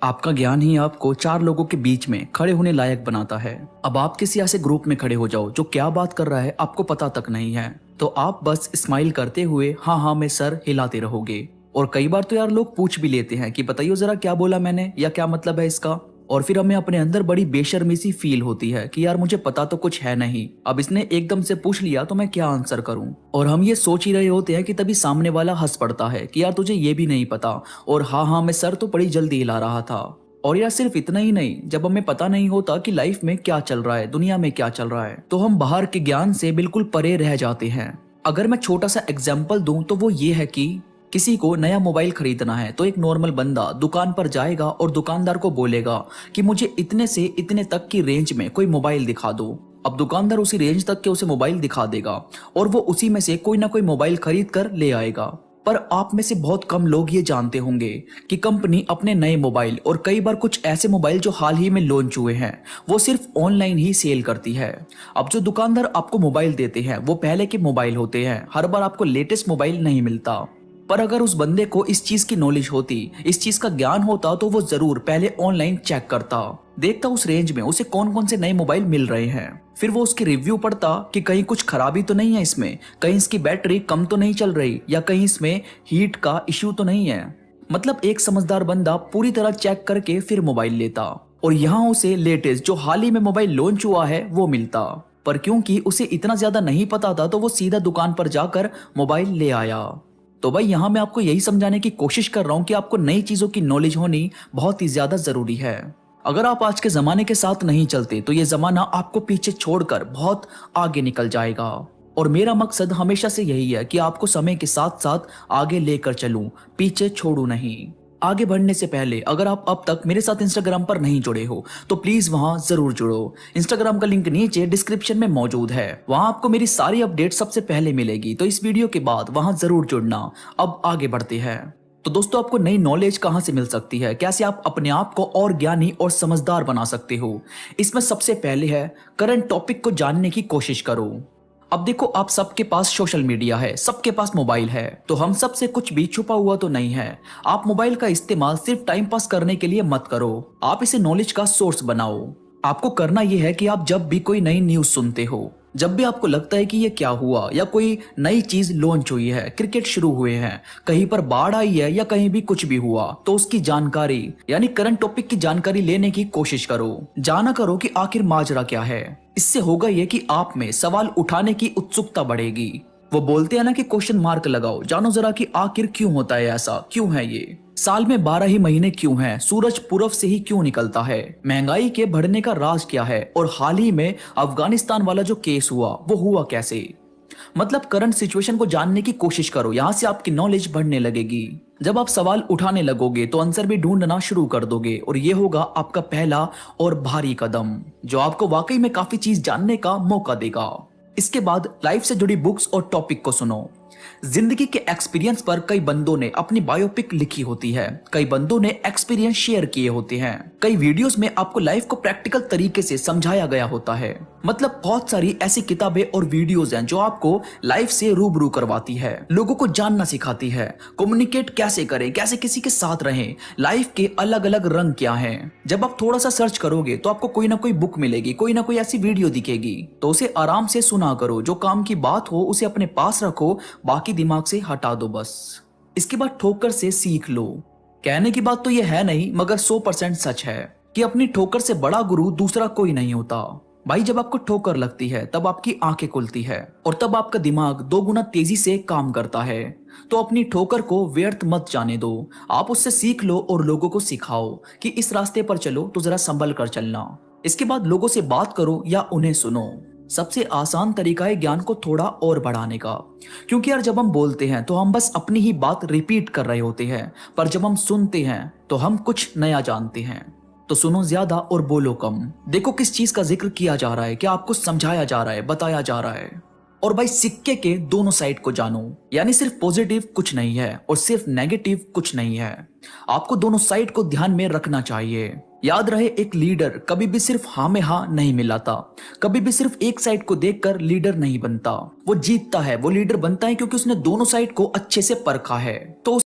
आपका ज्ञान ही आपको चार लोगों के बीच में खड़े होने लायक बनाता है। अब आप किसी ऐसे ग्रुप में खड़े हो जाओ जो क्या बात कर रहा है आपको पता तक नहीं है, तो आप बस स्माइल करते हुए हाँ हाँ में सर हिलाते रहोगे। और कई बार तो यार लोग पूछ भी लेते हैं कि बताइए जरा क्या बोला मैंने या क्या मतलब है इसका। और फिर हमें अपने अंदर बड़ी बेशर्मी सी फील होती है कि यार मुझे पता तो कुछ है नहीं, अब इसने एकदम से पूछ लिया तो मैं क्या आंसर करूं। और हम ये सोच ही रहे होते हैं कि तभी सामने वाला हंस पड़ता है कि यार तुझे ये भी नहीं पता, और हाँ हाँ मैं सर तो बड़ी जल्दी हिला रहा था। और यार सिर्फ इतना ही नहीं, जब हमें पता नहीं होता कि लाइफ में क्या चल रहा है, दुनिया में क्या चल रहा है, तो हम बाहर के ज्ञान से बिल्कुल परे रह जाते हैं। अगर मैं छोटा सा एग्जाम्पल दूं तो वो ये है कि किसी को नया मोबाइल खरीदना है तो एक नॉर्मल बंदा दुकान पर जाएगा और दुकानदार को बोलेगा कि मुझे इतने से इतने तक की रेंज में कोई मोबाइल दिखा दो। अब दुकानदार उसी रेंज तक के उसे मोबाइल दिखा देगा और वो उसी में से कोई ना कोई मोबाइल खरीद कर ले आएगा। पर आप में से बहुत कम लोग ये जानते होंगे कि कंपनी अपने नए मोबाइल और कई बार कुछ ऐसे मोबाइल जो हाल ही में लॉन्च हुए हैं वो सिर्फ ऑनलाइन ही सेल करती है। अब जो दुकानदार आपको मोबाइल देते हैं वो पहले के मोबाइल होते हैं, हर बार आपको लेटेस्ट मोबाइल नहीं मिलता। पर अगर उस बंदे को इस चीज की नॉलेज होती, इस चीज का ज्ञान होता, तो वो जरूर पहले ऑनलाइन चेक करता, देखता उस रेंज में उसे कौन कौन से नए मोबाइल मिल रहे हैं। फिर वो उसके रिव्यू पढ़ता कि कहीं कुछ खराबी तो नहीं है इसमें, कहीं इसकी बैटरी कम तो नहीं चल रही, या कहीं इसमें हीट का इश्यू तो नहीं है। मतलब एक समझदार बंदा पूरी तरह चेक करके फिर मोबाइल लेता, और यहाँ उसे लेटेस्ट जो हाल ही में मोबाइल लॉन्च हुआ है वो मिलता। पर क्योंकि उसे इतना ज्यादा नहीं पता था तो वो सीधा दुकान पर जाकर मोबाइल ले आया। तो भाई यहाँ मैं आपको यही समझाने की कोशिश कर रहा हूँ कि आपको नई चीजों की नॉलेज होनी बहुत ही ज्यादा जरूरी है। अगर आप आज के जमाने के साथ नहीं चलते तो ये जमाना आपको पीछे छोड़कर बहुत आगे निकल जाएगा। और मेरा मकसद हमेशा से यही है कि आपको समय के साथ साथ आगे लेकर चलूं, पीछे छोड़ू नहीं। आगे बढ़ने से पहले अगर आप अब तक मेरे साथ इंस्टाग्राम पर नहीं जुड़े हो तो प्लीज वहां जरूर जुड़ो। इंस्टाग्राम का लिंक नीचे डिस्क्रिप्शन में मौजूद है, वहां आपको मेरी सारी अपडेट सबसे पहले मिलेगी, तो इस वीडियो के बाद वहां जरूर जुड़ना। अब आगे बढ़ते हैं। तो दोस्तों आपको नई नॉलेज कहां से मिल सकती है, कैसे आप अपने आप को और ज्ञानी और समझदार बना सकते हो, इसमें सबसे पहले है करंट टॉपिक को जानने की कोशिश करो। अब देखो आप सबके पास सोशल मीडिया है, सबके पास मोबाइल है, तो हम सब से कुछ भी छुपा हुआ तो नहीं है। आप मोबाइल का इस्तेमाल सिर्फ टाइम पास करने के लिए मत करो, आप इसे नॉलेज का सोर्स बनाओ। आपको करना यह है कि आप जब भी कोई नई न्यूज सुनते हो, जब भी आपको लगता है कि ये क्या हुआ या कोई नई चीज लॉन्च हुई है, क्रिकेट शुरू हुए हैं, कहीं पर बाढ़ आई है या कहीं भी कुछ भी हुआ, तो उसकी जानकारी यानी करंट टॉपिक की जानकारी लेने की कोशिश करो। जाना करो कि आखिर माजरा क्या है। इससे होगा ये कि आप में सवाल उठाने की उत्सुकता बढ़ेगी। वो बोलते हैं ना कि क्वेश्चन मार्क लगाओ, जानो जरा कि आखिर क्यों होता है ऐसा, क्यों है ये, साल में 12 ही महीने क्यों हैं, सूरज पूर्व से ही क्यों निकलता है, महंगाई के बढ़ने का राज क्या है, और हाल ही में अफगानिस्तान वाला जो केस हुआ वो हुआ कैसे। मतलब करंट सिचुएशन को जानने की कोशिश करो, यहाँ से आपकी नॉलेज बढ़ने लगेगी। जब आप सवाल उठाने लगोगे तो आंसर भी ढूंढना शुरू कर दोगे, और ये होगा आपका पहला और भारी कदम जो आपको वाकई में काफी चीज जानने का मौका देगा। इसके बाद लाइफ से जुड़ी बुक्स और टॉपिक को सुनो। जिंदगी के एक्सपीरियंस पर कई बंदों ने अपनी बायोपिक लिखी होती है, कई बंदों ने एक्सपीरियंस शेयर किए होते हैं, कई वीडियोस में आपको लाइफ को प्रैक्टिकल तरीके से समझाया गया होता है। मतलब बहुत सारी ऐसी किताबें और वीडियोस हैं जो आपको लाइफ से रूबरू करवाती है, लोगों को जानना सिखाती है, कम्युनिकेट कैसे करें, कैसे किसी के साथ रहें, लाइफ के अलग अलग रंग क्या हैं। जब आप थोड़ा सा सर्च करोगे तो आपको कोई ना कोई बुक मिलेगी, कोई ना कोई ऐसी वीडियो दिखेगी, तो उसे आराम से सुना करो। जो काम की बात हो उसे अपने पास रखो, बाकी दिमाग से हटा दो बस। इसके बाद ठोकर से सीख लो। कहने की बात तो यह है नहीं, मगर 100% सच है कि अपनी ठोकर से बड़ा गुरु दूसरा कोई नहीं होता। भाई जब आपको ठोकर लगती है तब आपकी आंखें खुलती है और तब आपका दिमाग 2 गुना तेजी से काम करता है। तो अपनी ठोकर को व्यर्थ मत जाने दो, आप उससे सीख लो और लोगों को सिखाओ कि इस रास्ते पर चलो तो जरा संभल कर चलना। इसके बाद लोगों से बात करो या उन्हें सुनो। सबसे आसान तरीका है ज्ञान को थोड़ा और बढ़ाने का, क्योंकि यार जब हम बोलते हैं तो हम बस अपनी ही बात रिपीट कर रहे होते हैं, पर जब हम सुनते हैं तो हम कुछ नया जानते हैं। तो सुनो ज्यादा और बोलो कम। देखो किस चीज का जिक्र किया जा रहा है, क्या आपको समझाया जा रहा है, बताया जा रहा है। और भाई सिक्के के दोनों साइड को जानो, यानी सिर्फ पॉजिटिव कुछ नहीं है और सिर्फ नेगेटिव कुछ नहीं है, आपको दोनों साइड को ध्यान में रखना चाहिए। याद रहे एक लीडर कभी भी सिर्फ हाँ में हाँ नहीं मिलाता, कभी भी सिर्फ एक साइड को देखकर लीडर नहीं बनता। वो जीतता है, वो लीडर बनता है क्योंकि उसने दोनों साइड को अच्छे से परखा है। तो